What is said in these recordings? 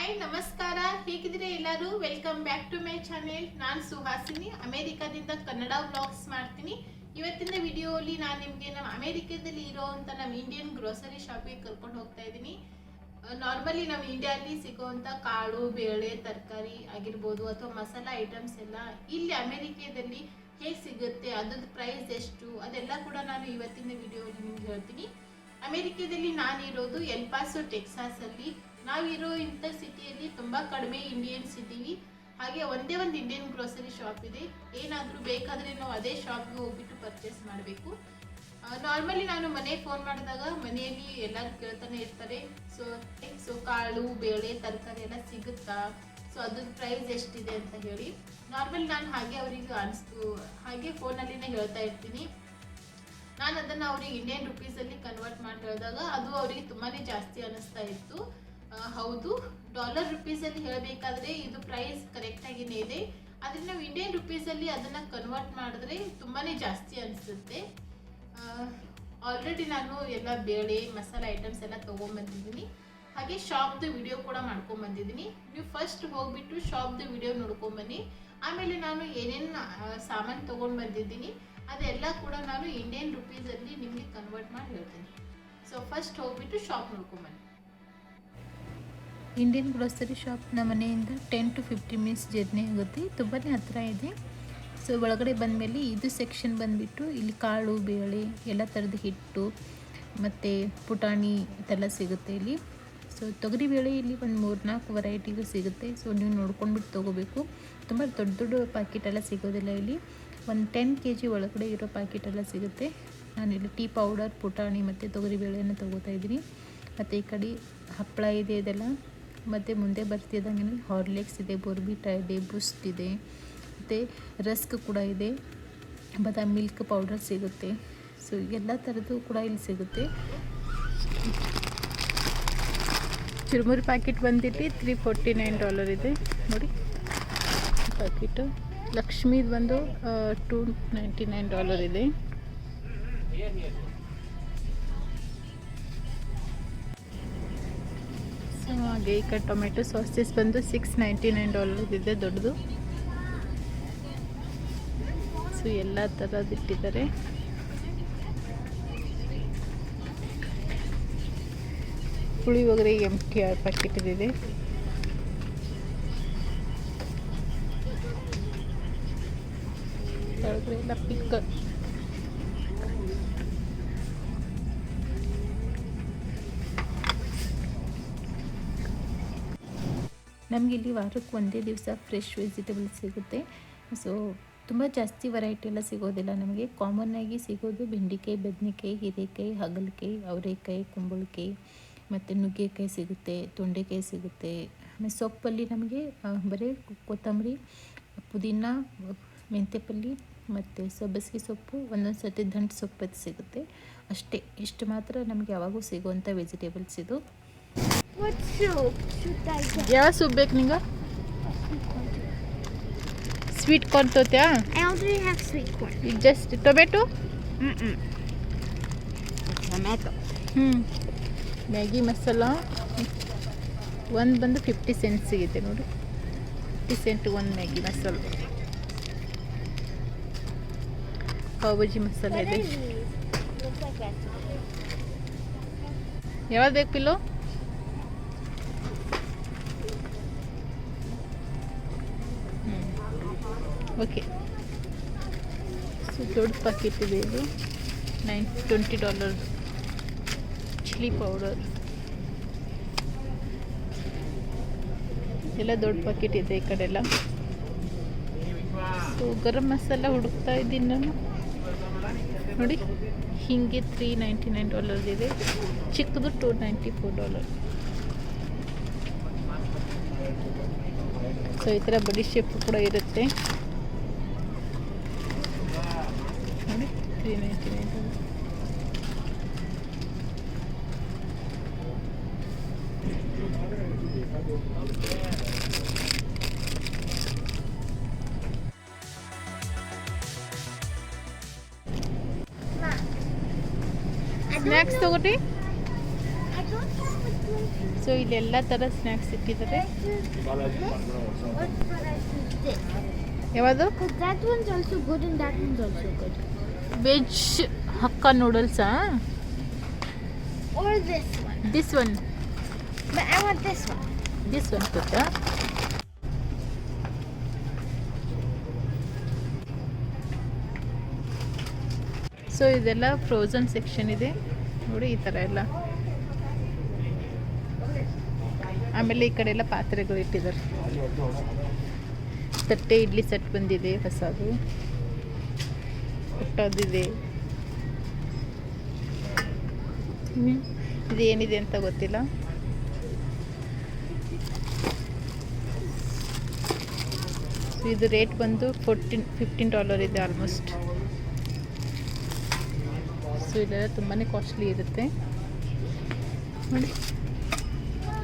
Hi ನಮಸ್ಕಾರ, ಹೇಗಿದ್ದೀರಾ ಎಲ್ಲರೂ? Welcome back to my channel. ನಾನು ಸುಹಾಸಿನಿ, ಅಮೇರಿಕಾದಿಂದ ಕನ್ನಡ ವ್ಲಾಗ್ಸ್ ಮಾಡ್ತೀನಿ. ಇವತ್ತಿನ ವಿಡಿಯೋಲಿ ನಾನು ನಿಮಗೆ ನಮ್ಮ ಅಮೇರಿಕಾದಲ್ಲಿ ಇರೋವಂಥ ನಮ್ಮ ಇಂಡಿಯನ್ ಗ್ರೋಸರಿ ಶಾಪಿಗೆ ಕರ್ಕೊಂಡು ಹೋಗ್ತಾ ಇದ್ದೀನಿ. ನಾರ್ಮಲಿ ನಮ್ಮ ಇಂಡಿಯಾದಲ್ಲಿ ಸಿಗೋವಂಥ ಕಾಳು ಬೇಳೆ ತರಕಾರಿ ಆಗಿರ್ಬೋದು ಅಥವಾ ಮಸಾಲ ಐಟಮ್ಸ್ ಎಲ್ಲ ಇಲ್ಲಿ ಅಮೇರಿಕಾದಲ್ಲಿ ಹೇಗೆ ಸಿಗುತ್ತೆ, ಅದ್ರದ್ದು ಪ್ರೈಸ್ ಎಷ್ಟು, ಅದೆಲ್ಲ ಕೂಡ ನಾನು ಇವತ್ತಿನ ವಿಡಿಯೋಲಿ ನಿಮ್ಗೆ ಹೇಳ್ತೀನಿ. ಅಮೇರಿಕಾದಲ್ಲಿ ನಾನಿರೋದು ಎಲ್ಪಾಸೋ ಟೆಕ್ಸಾಸಲ್ಲಿ. ನಾವಿರೋ ಇಂಥ ಸಿಟಿಯಲ್ಲಿ ತುಂಬ ಕಡಿಮೆ ಇಂಡಿಯನ್ಸ್ ಇದ್ದೀವಿ. ಹಾಗೆ ಒಂದೇ ಒಂದು ಇಂಡಿಯನ್ ಗ್ರೋಸರಿ ಶಾಪ್ ಇದೆ. ಏನಾದರೂ ಬೇಕಾದರೆ ನಾವು ಅದೇ ಶಾಪ್ಗೆ ಹೋಗ್ಬಿಟ್ಟು ಪರ್ಚೇಸ್ ಮಾಡಬೇಕು. ನಾರ್ಮಲಿ ನಾನು ಮನೆಗೆ ಫೋನ್ ಮಾಡಿದಾಗ ಮನೆಯಲ್ಲಿ ಎಲ್ಲರೂ ಕೇಳ್ತಾನೆ ಇರ್ತಾರೆ, ಸೊ ಕಾಳು ಬೇಳೆ ತರಕಾರಿ ಎಲ್ಲ ಸಿಗುತ್ತಾ, ಸೊ ಅದ್ರದ್ದು ಪ್ರೈಸ್ ಎಷ್ಟಿದೆ ಅಂತ ಹೇಳಿ. ನಾರ್ಮಲಿ ನಾನು ಹಾಗೆ ಅವರಿಗೆ ಹಾಗೆ ಫೋನಲ್ಲಿನೇ ಹೇಳ್ತಾ ಇರ್ತೀನಿ. ನಾನು ಅದನ್ನು ಅವ್ರಿಗೆ ಇಂಡಿಯನ್ ರುಪೀಸಲ್ಲಿ ಕನ್ವರ್ಟ್ ಮಾಡಿ ಹೇಳಿದಾಗ ಅದು ಅವರಿಗೆ ತುಂಬಾ ಜಾಸ್ತಿ ಅನ್ನಿಸ್ತಾ ಇತ್ತು. ಹೌದು, ಡಾಲರ್ ರುಪೀಸಲ್ಲಿ ಹೇಳಬೇಕಾದ್ರೆ ಇದು ಪ್ರೈಸ್ ಕರೆಕ್ಟಾಗಿಯೇ ಇದೆ, ಆದರೆ ನಾವು ಇಂಡಿಯನ್ ರುಪೀಸಲ್ಲಿ ಅದನ್ನು ಕನ್ವರ್ಟ್ ಮಾಡಿದ್ರೆ ತುಂಬಾ ಜಾಸ್ತಿ ಅನಿಸುತ್ತೆ. ಆಲ್ರೆಡಿ ನಾನು ಎಲ್ಲ ಬೇಳೆ ಮಸಾಲೆ ಐಟಮ್ಸ್ ಎಲ್ಲ ತೊಗೊಂಬಂದಿದ್ದೀನಿ. ಹಾಗೆ ಶಾಪ್ದು ವಿಡಿಯೋ ಕೂಡ ಮಾಡ್ಕೊಂಬಂದಿದ್ದೀನಿ. ನೀವು ಫಸ್ಟ್ ಹೋಗ್ಬಿಟ್ಟು ಶಾಪ್ದು ವಿಡಿಯೋ ನೋಡ್ಕೊಂಬನ್ನಿ. ಆಮೇಲೆ ನಾನು ಏನೇನು ಸಾಮಾನು ತೊಗೊಂಡು ಬಂದಿದ್ದೀನಿ ಅದೆಲ್ಲ ಕೂಡ ನಾನು ಇಂಡಿಯನ್ ರುಪೀಸಲ್ಲಿ ನಿಮಗೆ ಕನ್ವರ್ಟ್ ಮಾಡಿ ಹೇಳ್ತೀನಿ. ಸೊ ಫಸ್ಟ್ ಹೋಗ್ಬಿಟ್ಟು ಶಾಪ್ ನೋಡ್ಕೊಂಬನ್ನಿ. ಇಂಡಿಯನ್ ಗ್ರೋಸರಿ ಶಾಪ್ ನಮ್ಮ ಮನೆಯಿಂದ 10 to 15 ಮಿನಿಟ್ಸ್ ಜರ್ನಿ ಆಗುತ್ತೆ, ತುಂಬಾ ಹತ್ತಿರ ಇದೆ. ಸೊ ಒಳಗಡೆ ಬಂದಮೇಲೆ ಇದು ಸೆಕ್ಷನ್ ಬಂದುಬಿಟ್ಟು ಇಲ್ಲಿ ಕಾಳು ಬೇಳೆ ಎಲ್ಲ ಥರದ ಹಿಟ್ಟು ಮತ್ತು ಪುಟಾಣಿ ಇದೆಲ್ಲ ಸಿಗುತ್ತೆ ಇಲ್ಲಿ. ಸೊ ತೊಗರಿಬೇಳೆ ಇಲ್ಲಿ ಒಂದು 3-4 ವೆರೈಟಿಗೂ ಸಿಗುತ್ತೆ. ಸೊ ನೀವು ನೋಡ್ಕೊಂಡ್ಬಿಟ್ಟು ತೊಗೋಬೇಕು. ತುಂಬ ದೊಡ್ಡ ದೊಡ್ಡ ಪ್ಯಾಕೆಟ್ ಎಲ್ಲ ಸಿಗೋದಿಲ್ಲ ಇಲ್ಲಿ. ಒಂದು 10 kg ಒಳಗಡೆ ಇರೋ ಪ್ಯಾಕೆಟ್ ಎಲ್ಲ ಸಿಗುತ್ತೆ. ನಾನಿಲ್ಲಿ ಟೀ ಪೌಡರ್ ಪುಟಾಣಿ ಮತ್ತು ತೊಗರಿಬೇಳೆಯನ್ನು ತೊಗೋತಾ ಇದ್ದೀನಿ. ಮತ್ತು ಈ ಕಡೆ ಹಪ್ಪಳ ಇದೆ ಇದೆಲ್ಲ. ಮತ್ತು ಮುಂದೆ ಬರ್ತಿದ್ದಂಗೆ ಹಾರ್ಲಿಕ್ಸ್ ಇದೆ, ಬೋರ್ಬಿಟಾ ಇದೆ, ಬೂಸ್ಟ್ ಇದೆ, ಮತ್ತು ರಸ್ಕ್ ಕೂಡ ಇದೆ, ಬಾದಾಮ್ ಮಿಲ್ಕ್ ಪೌಡರ್ ಸಿಗುತ್ತೆ. ಸೊ ಎಲ್ಲ ಥರದ್ದು ಕೂಡ ಇಲ್ಲಿ ಸಿಗುತ್ತೆ. ಚುರುಮುರಿ ಪ್ಯಾಕೆಟ್ ಬಂದಿಟ್ಟು $349 ಇದೆ ನೋಡಿ ಪ್ಯಾಕೆಟು. ಲಕ್ಷ್ಮೀದು ಬಂದು $299 ಇದೆ. ಸೊ ಹಾಗೆ ಈ ಕಡೆ ಟೊಮೆಟೊ ಸಾಸಸ್ ಬಂದು $699 ಇದೆ ದೊಡ್ಡದು. ಸೊ ಎಲ್ಲ ಥರದ್ದು ಇಟ್ಟಿದ್ದಾರೆ. ಪುಳಿಯೋಗರೆ MTR ಪ್ಯಾಕೆಟ್ ಇದೆ. ಎಲ್ಲ ಪಿಕ್. ನಮಗೆ ಇಲ್ಲಿ ವಾರಕ್ಕೆ ಒಂದೇ ದಿವಸ ಫ್ರೆಶ್ ವೆಜಿಟೇಬಲ್ಸ್ ಸಿಗುತ್ತೆ. ಸೊ ತುಂಬ ಜಾಸ್ತಿ ವೆರೈಟಿ ಎಲ್ಲ ಸಿಗೋದಿಲ್ಲ ನಮಗೆ. ಕಾಮನ್ನಾಗಿ ಸಿಗೋದು ಬೆಂಡೆಕಾಯಿ, ಬದನೆಕಾಯಿ, ಹೀರೆಕಾಯಿ, ಹಾಗಲಕಾಯಿ, ಅವರೆಕಾಯಿ, ಕುಂಬಳಕಾಯಿ ಮತ್ತು ನುಗ್ಗೆಕಾಯಿ ಸಿಗುತ್ತೆ, ತೊಂಡೆಕಾಯಿ ಸಿಗುತ್ತೆ. ಆಮೇಲೆ ಸೊಪ್ಪಲ್ಲಿ ನಮಗೆ ಬರೀ ಕೊತ್ತಂಬರಿ, ಪುದೀನ, ಮೆಂತ್ಯ ಪಲ್ಯ ಮತ್ತು ಸಬ್ಬಸಿಗೆ ಸೊಪ್ಪು, ಒಂದೊಂದು ಸರ್ತಿ ದಂಟು ಸೊಪ್ಪು ಸಿಗುತ್ತೆ ಅಷ್ಟೇ. ಇಷ್ಟು ಮಾತ್ರ ನಮಗೆ ಯಾವಾಗೂ ಸಿಗುವಂಥ ವೆಜಿಟೇಬಲ್ಸ್ ಇದು. ಯಾವ ಸೂಪ್ ಬೇಕು ನಿಂಗೆ? ಸ್ವೀಟ್ ಕಾರ್ನ್ ತೋತ್ಯಾ? ಈಗ ಜಸ್ಟ್ ಟೊಮೆಟೊ. ಮ್ಯಾಗಿ ಮಸಾಲ ಒಂದು ಬಂದು 50 cents ಸಿಗುತ್ತೆ ನೋಡಿ. 50 cent ಒಂದು ಮ್ಯಾಗಿ ಮಸಾಲ. ಪಾವ್ ಭಾಜಿ ಮಸಾಲ ಇದೆ. ಯಾವ್ದು ಬೇಕು ಪಿಲ್ಲೋ? ಓಕೆ. ಸೊ ದೊಡ್ಡ ಪ್ಯಾಕೆಟ್ ಇದೆ ಇದು $20. ಚಿಲ್ಲಿ ಪೌಡರ್ ಎಲ್ಲ ದೊಡ್ಡ ಪ್ಯಾಕೆಟ್ ಇದೆ ಈ ಕಡೆ ಎಲ್ಲ. ಸೊ ಗರಂ ಮಸಾಲ ಹುಡುಕ್ತಾ ಇದ್ದೀನಿ ನಾನು ನೋಡಿ. ಹೀಗೆ $399 ಇದೆ, ಚಿಕ್ಕದು $294. ಸೊ ಈ ಥರ ಬಡಿ ಶೇಪ್ ಕೂಡ ಇರುತ್ತೆ ನೋಡಿ. $399. ಸ್ನ್ಯಾಕ್ಸ್ ತಗೋರಿ. ಸೊ ಇಲ್ಲಿ ಎಲ್ಲ ಥರ ಸ್ನ್ಯಾಕ್ಸ್ ಇಟ್ಟಿದ್ದಾರೆ. What variety is this? ಯಾವುದು? Because that one's also good and that one's also good. Veg hakka ನೂಡಲ್ಸಾ? Or this one. This one. But I want this one. This one ಗೊತ್ತಾ? So ಇದೆಲ್ಲ frozen section ಇದೆ ನೋಡಿ, ಈ ಥರ ಎಲ್ಲ. ಆಮೇಲೆ ಈ ಕಡೆ ಎಲ್ಲ ಪಾತ್ರೆಗಳು ಇಟ್ಟಿದ್ದಾರೆ. ತಟ್ಟೆ ಇಡ್ಲಿ ಸೆಟ್ ಬಂದಿದೆ ಹೊಸದು, ಪುಟ್ಟದಿದೆ. ಇದು ಏನಿದೆ ಅಂತ ಗೊತ್ತಿಲ್ಲ. ಸೊ ಇದು ರೇಟ್ ಬಂದು $15 ಇದೆ ಆಲ್ಮೋಸ್ಟ್. ಸೊ ಇದೆಲ್ಲ ತುಂಬಾ ಕಾಸ್ಟ್ಲಿ ಇರುತ್ತೆ ನೋಡಿ.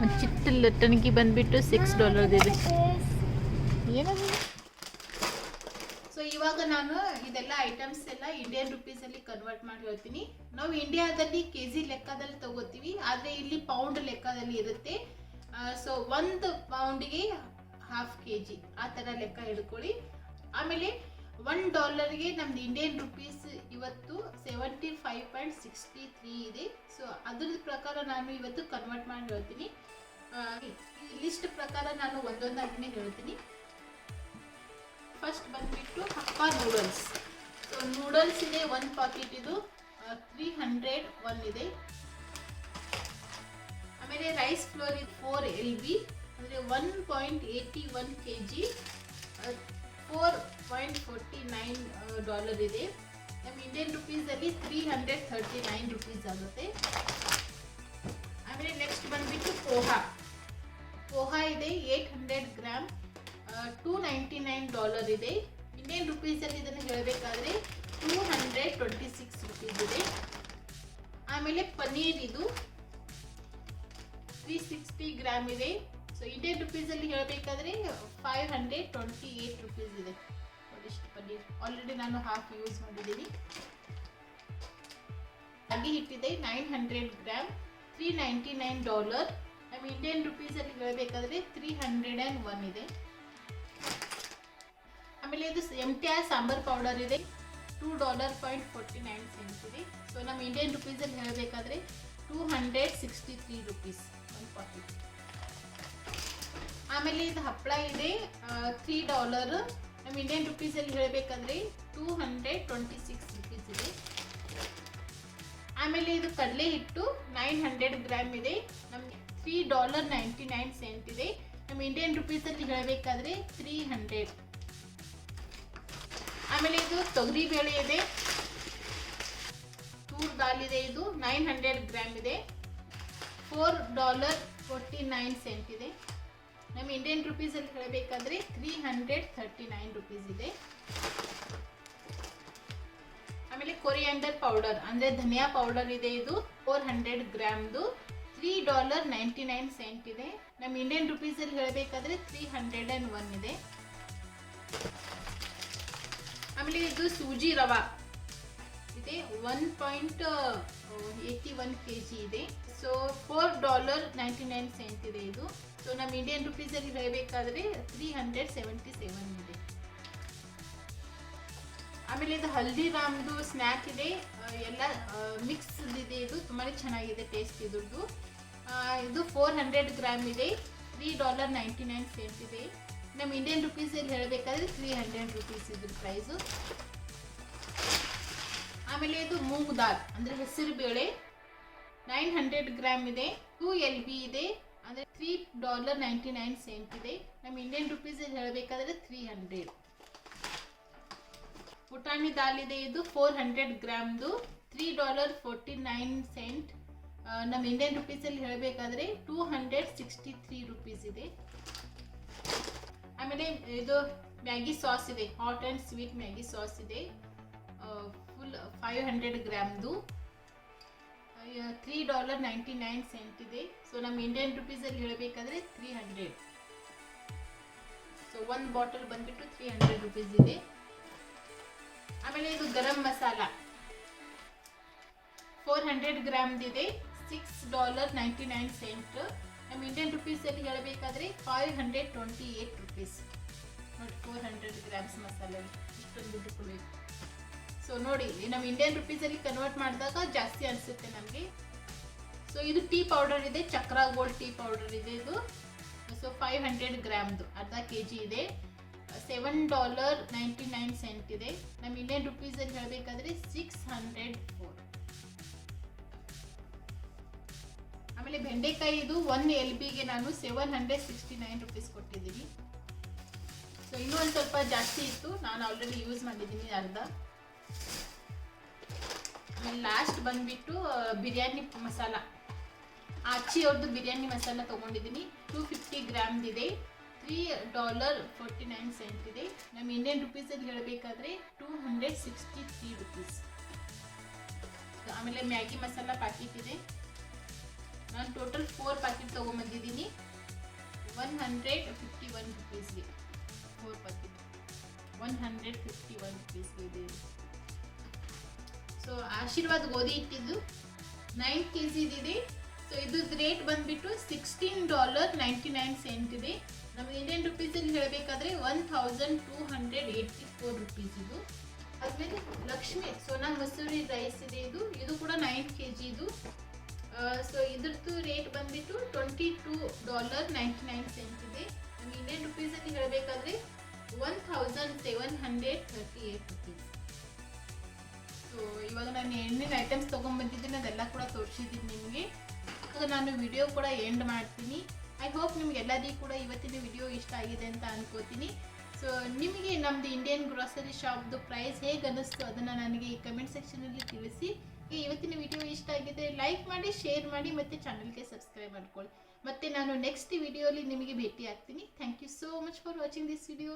ಒಂದು ಚಿಕ್ಕ ಲಟ್ಟಣಿಗೆ ಬಂದುಬಿಟ್ಟು $6 ಇದೆ. ಏನದು? ಸೊ ಇವಾಗ ನಾನು ಇದೆಲ್ಲ ಐಟಮ್ಸ್ ಎಲ್ಲ ಇಂಡಿಯನ್ ರುಪೀಸಲ್ಲಿ ಕನ್ವರ್ಟ್ ಮಾಡಿ ಹೇಳ್ತೀನಿ. ನಾವು ಇಂಡಿಯಾದಲ್ಲಿ KG ಲೆಕ್ಕದಲ್ಲಿ ತಗೋತೀವಿ, ಆದರೆ ಇಲ್ಲಿ ಪೌಂಡ್ ಲೆಕ್ಕದಲ್ಲಿ ಇರುತ್ತೆ. ಸೊ 1 ಪೌಂಡಿಗೆ ½ kg ಆ ಥರ ಲೆಕ್ಕ ಹಿಡ್ಕೊಳ್ಳಿ. ಆಮೇಲೆ $1ಗೆ ನಮ್ದು ಇಂಡಿಯನ್ ರುಪೀಸ್ ಇವತ್ತು 75.63 ಇದೆ. ಸೊ ಅದ್ರದ್ದು ಪ್ರಕಾರ ನಾನು ಇವತ್ತು ಕನ್ವರ್ಟ್ ಮಾಡಿ ಹೇಳ್ತೀನಿ. ಲಿಸ್ಟ್ ಪ್ರಕಾರ ನಾನು ಒಂದೊಂದಾಗಿನೇ ಹೇಳ್ತೀನಿ. ಫಸ್ಟ್ ಬಂದ್ಬಿಟ್ಟು ಹಕ್ಕ ನೂಡಲ್ಸ್. ಸೊ ನೂಡಲ್ಸ್ ಇದೆ 1 ಪಾಕೆಟ್, ಇದು 301 ಇದೆ. ಆಮೇಲೆ ರೈಸ್ ಫ್ಲೋರ್ ಇದು 4 LB ಅಂದರೆ 1.81 kg, $4.49 ಇದೆ. ನಮ್ಮ ಇಂಡಿಯನ್ ರುಪೀಸಲ್ಲಿ 339 ರುಪೀಸ್ ಆಗುತ್ತೆ. ಆಮೇಲೆ ನೆಕ್ಸ್ಟ್ ಬಂದ್ಬಿಟ್ಟು ಪೋಹಾ ಇದೆ 800 ಗ್ರಾಮ್, $299 ಇದೆ. ಇಂಡಿಯನ್ ರುಪೀಸಲ್ಲಿ ಇದನ್ನು ಹೇಳಬೇಕಾದ್ರೆ 226 ರುಪೀಸ್ ಇದೆ. ಆಮೇಲೆ ಪನ್ನೀರ್ ಇದು 360 ಗ್ರಾಮ್ ಇದೆ. ಸೊ ಇಂಡಿಯನ್ ರುಪೀಸಲ್ಲಿ ಹೇಳಬೇಕಾದ್ರೆ 528 ರುಪೀಸ್ ಇದೆ. ಇಷ್ಟು ಪನ್ನೀರ್ ಆಲ್ರೆಡಿ ನಾನು ಹಾಫ್ ಯೂಸ್ ಮಾಡಿದ್ದೀನಿ. ರಾಗಿ ಹಿಟ್ಟಿದೆ 900 ಗ್ರಾಮ್, $399. ನಮ್ಮ ಇಂಡಿಯನ್ ರುಪೀಸಲ್ಲಿ ಹೇಳಬೇಕಾದ್ರೆ 301 ಇದೆ. ಆಮೇಲೆ ಇದು MTR ಸಾಂಬಾರ್ ಪೌಡರ್ ಇದೆ, $2.49 ಇದೆ. ಸೊ ನಮ್ಮ ಇಂಡಿಯನ್ ರುಪೀಸಲ್ಲಿ ಹೇಳಬೇಕಾದ್ರೆ 263 ರುಪೀಸ್ 1 ಪಾಕೆಟ್. ಆಮೇಲೆ ಇದು ಹಪ್ಪಳ ಇದೆ $3. ನಮ್ಮ ಇಂಡಿಯನ್ ರುಪೀಸಲ್ಲಿ ಹೇಳಬೇಕಾದ್ರೆ 226 ರುಪೀಸ್ ಇದೆ. ಆಮೇಲೆ ಇದು ಕಡಲೆ ಹಿಟ್ಟು 900 ಗ್ರಾಮ್ ಇದೆ, ನಮಗೆ $3.99 ಇದೆ. ನಮ್ಮ ಇಂಡಿಯನ್ ರುಪೀಸಲ್ಲಿ ಹೇಳಬೇಕಾದ್ರೆ 300. ಆಮೇಲೆ ಇದು ತೊಗರಿ ಬೇಳೆ ಇದೆ, ತೂರ್ ದಾಲ್ ಇದೆ, ಇದು 900 ಗ್ರಾಮ್ ಇದೆ, $4.49 ಇದೆ. ನಮ್ಮ ಇಂಡಿಯನ್ ರುಪೀಸಲ್ಲಿ ಹೇಳಬೇಕಾದ್ರೆ 339 ರುಪೀಸ್ ಇದೆ. ಆಮೇಲೆ ಕೊರಿಯಾಂಡರ್ ಪೌಡರ್ ಅಂದರೆ ಧನಿಯಾ ಪೌಡರ್ ಇದೆ, ಇದು 400 ಗ್ರಾಮ್ದು $3.99 ಇದೆ. ನಮ್ಮ ಇಂಡಿಯನ್ ರುಪೀಸಲ್ಲಿ ಹೇಳಬೇಕಾದ್ರೆ 301 ಇದೆ. ಆಮೇಲೆ ಇದು ಸೂಜಿ ರವಾ ಇದೆ 1.81 kg ಇದೆ. ಸೊ $4.99 ಇದೆ ಇದು. ಸೊ ನಮ್ಮ ಇಂಡಿಯನ್ ರುಪೀಸಲ್ಲಿ ಹೇಳಬೇಕಾದ್ರೆ 377 ಇದೆ. ಆಮೇಲೆ ಇದು ಹಲ್ದಿರಾಮ್ದು ಸ್ನ್ಯಾಕ್ ಇದೆ, ಎಲ್ಲ ಮಿಕ್ಸ್ ಇದೆ, ಇದು ತುಂಬಾ ಚೆನ್ನಾಗಿದೆ ಟೇಸ್ಟ್ ಇದ್ರದ್ದು. ಇದು 400 ಗ್ರಾಮ್ ಇದೆ, $3.99 ಇದೆ. ನಮ್ಮ ಇಂಡಿಯನ್ ರುಪೀಸಲ್ಲಿ ಹೇಳಬೇಕಾದ್ರೆ 300 ರುಪೀಸ್ ಇದ್ರ ಪ್ರೈಸು. ಆಮೇಲೆ ಇದು ಮೂಂಗ್ ದಾಲ್ ಅಂದರೆ ಹೆಸರು ಬೇಳೆ 900 ಗ್ರಾಮ್ ಇದೆ, 2 LB ಇದೆ, ಅಂದರೆ $3.99 ಇದೆ. ನಮ್ಮ ಇಂಡಿಯನ್ ರುಪೀಸಲ್ಲಿ ಹೇಳಬೇಕಾದ್ರೆ 300. ಪುಟಾಣಿ ದಾಲ್ ಇದೆ, ಇದು 400 ಗ್ರಾಮ್ದು $3.49. ನಮ್ಮ ಇಂಡಿಯನ್ ರುಪೀಸಲ್ಲಿ ಹೇಳಬೇಕಾದ್ರೆ 263 ರುಪೀಸ್ ಇದೆ. ಆಮೇಲೆ ಇದು ಮ್ಯಾಗಿ ಸಾಸ್ ಇದೆ, hot and sweet Maggi sauce ಇದೆ, ಫುಲ್ 500 ಗ್ರಾಮ್ದು $3.99 ಇದೆ. ಸೊ ನಮ್ಮ ಇಂಡಿಯನ್ ರುಪೀಸಲ್ಲಿ ಹೇಳಬೇಕಾದ್ರೆ 300. ಸೊ ಒಂದು ಬಾಟಲ್ ಬಂದ್ಬಿಟ್ಟು 300 ರುಪೀಸ್ ಇದೆ. ಆಮೇಲೆ ಇದು ಗರಂ ಮಸಾಲ 400 ಗ್ರಾಮ್ದಿದೆ, $6.99. ನಮ್ಮ ಇಂಡಿಯನ್ ರುಪೀಸಲ್ಲಿ ಹೇಳಬೇಕಾದ್ರೆ 528 ರುಪೀಸ್ ನೋಡಿ. 400 ಗ್ರಾಮ್ಸ್ ಮಸಾಲೆ ಇಷ್ಟೊಂದು ದುಡ್ಡು ಕೊಡಬೇಕು. ಸೊ ನೋಡಿ, ನಮ್ಮ ಇಂಡಿಯನ್ ರುಪೀಸಲ್ಲಿ ಕನ್ವರ್ಟ್ ಮಾಡಿದಾಗ ಜಾಸ್ತಿ ಅನಿಸುತ್ತೆ ನಮಗೆ. ಸೊ ಇದು ಟೀ ಪೌಡರ್ ಇದೆ, ಚಕ್ರ ಗೋಲ್ಡ್ ಟೀ ಪೌಡರ್ ಇದೆ ಇದು. ಸೊ 500 ಗ್ರಾಮ್ದು ಅರ್ಧ kg ಇದೆ. $7.99 ಇದೆ. ನಮ್ಮ ಇಂಡಿಯನ್ ರುಪೀಸಲ್ಲಿ ಹೇಳಬೇಕಾದ್ರೆ 604. ಆಮೇಲೆ ಬೆಂಡೆಕಾಯಿ ಇದು 1 LBಗೆ ನಾನು 769 ರುಪೀಸ್ ಕೊಟ್ಟಿದ್ದೀನಿ. ಸೊ ಇನ್ನೂ ಒಂದು ಸ್ವಲ್ಪ ಜಾಸ್ತಿ ಇತ್ತು, ನಾನು ಆಲ್ರೆಡಿ ಯೂಸ್ ಮಾಡಿದ್ದೀನಿ ಅರ್ಧ. ಆಮೇಲೆ ಲಾಸ್ಟ್ ಬಂದ್ಬಿಟ್ಟು ಬಿರಿಯಾನಿ ಮಸಾಲ, ಆಚಿ ಅವ್ರದ್ದು ಬಿರಿಯಾನಿ ಮಸಾಲ ತೊಗೊಂಡಿದ್ದೀನಿ. 250 ಗ್ರಾಮ್ದಿದೆ, $3.49 ಇದೆ. ನಮ್ಮ ಇಂಡಿಯನ್ ರುಪೀಸಲ್ಲಿ ಹೇಳಬೇಕಾದ್ರೆ 263 ರುಪೀಸ್. ಆಮೇಲೆ ಮ್ಯಾಗಿ ಮಸಾಲ ಪ್ಯಾಕೆಟ್ ಇದೆ, ನಾನು ಟೋಟಲ್ 4 ಪ್ಯಾಕೆಟ್ ತೊಗೊಂಬಂದಿದ್ದೀನಿ. 151 ರುಪೀಸ್ಗೆ 4 ಪ್ಯಾಕೆಟ್ 151 ರುಪೀಸ್ಗೆ ಇದೆ. ಸೊ ಆಶೀರ್ವಾದ್ ಗೋಧಿ ಹಿಟ್ಟಿದ್ದು 9 kg ಇದೆ. ಸೊ ಇದ್ರದ್ದು ರೇಟ್ ಬಂದ್ಬಿಟ್ಟು $16.99 ಇದೆ. ನಮ್ಮ ಇಂಡಿಯನ್ ರುಪೀಸಲ್ಲಿ ಹೇಳಬೇಕಾದ್ರೆ 1284 ರುಪೀಸ್ ಇದು. ಆದ್ಮೇಲೆ ಲಕ್ಷ್ಮಿ ಸೋನಾ ಮಸೂರಿ ರೈಸ್ ಇದೆ, ಇದು ಕೂಡ 9 kg ಇದು. ಸೊ ಇದ್ರದ್ದು ರೇಟ್ ಬಂದ್ಬಿಟ್ಟು $22.99 ಇದೆ. ನಮ್ಮ ಇಂಡಿಯನ್ ರುಪೀಸಲ್ಲಿ ಹೇಳಬೇಕಾದ್ರೆ 1738 ರುಪೀಸ್. ಸೊ ಇವಾಗ ನಾನು ಏನೇನು ಐಟಮ್ಸ್ ತೊಗೊಂಡ್ಬಂದಿದ್ದೀನಿ ಅದೆಲ್ಲ ಕೂಡ ತೋರಿಸಿದ್ದೀನಿ ನಿಮಗೆ. ಇವಾಗ ನಾನು ವಿಡಿಯೋ ಕೂಡ ಎಂಡ್ ಮಾಡ್ತೀನಿ. ಐ ಹೋಪ್ ನಿಮಗೆಲ್ಲರಿಗೂ ಕೂಡ ಇವತ್ತಿನ ವಿಡಿಯೋ ಇಷ್ಟ ಆಗಿದೆ ಅಂತ ಅನ್ಕೋತೀನಿ. ಸೊ ನಿಮಗೆ ನಮ್ಮದು ಇಂಡಿಯನ್ ಗ್ರೋಸರಿ ಶಾಪ್ದು ಪ್ರೈಸ್ ಹೇಗೆ ಅನ್ನಿಸ್ತು ಅದನ್ನು ನನಗೆ ಈ ಕಮೆಂಟ್ ಸೆಕ್ಷನಲ್ಲಿ ತಿಳಿಸಿ. ಇವತ್ತಿನ ವಿಡಿಯೋ ಇಷ್ಟ ಆಗಿದೆ ಲೈಕ್ ಮಾಡಿ, ಶೇರ್ ಮಾಡಿ ಮತ್ತು ಚಾನಲ್ಗೆ ಸಬ್ಸ್ಕ್ರೈಬ್ ಮಾಡ್ಕೊಳ್ಳಿ. ಮತ್ತು ನಾನು ನೆಕ್ಸ್ಟ್ ವಿಡಿಯೋಲಿ ನಿಮಗೆ ಭೇಟಿ ಆಗ್ತೀನಿ. Thank you so much for watching this video.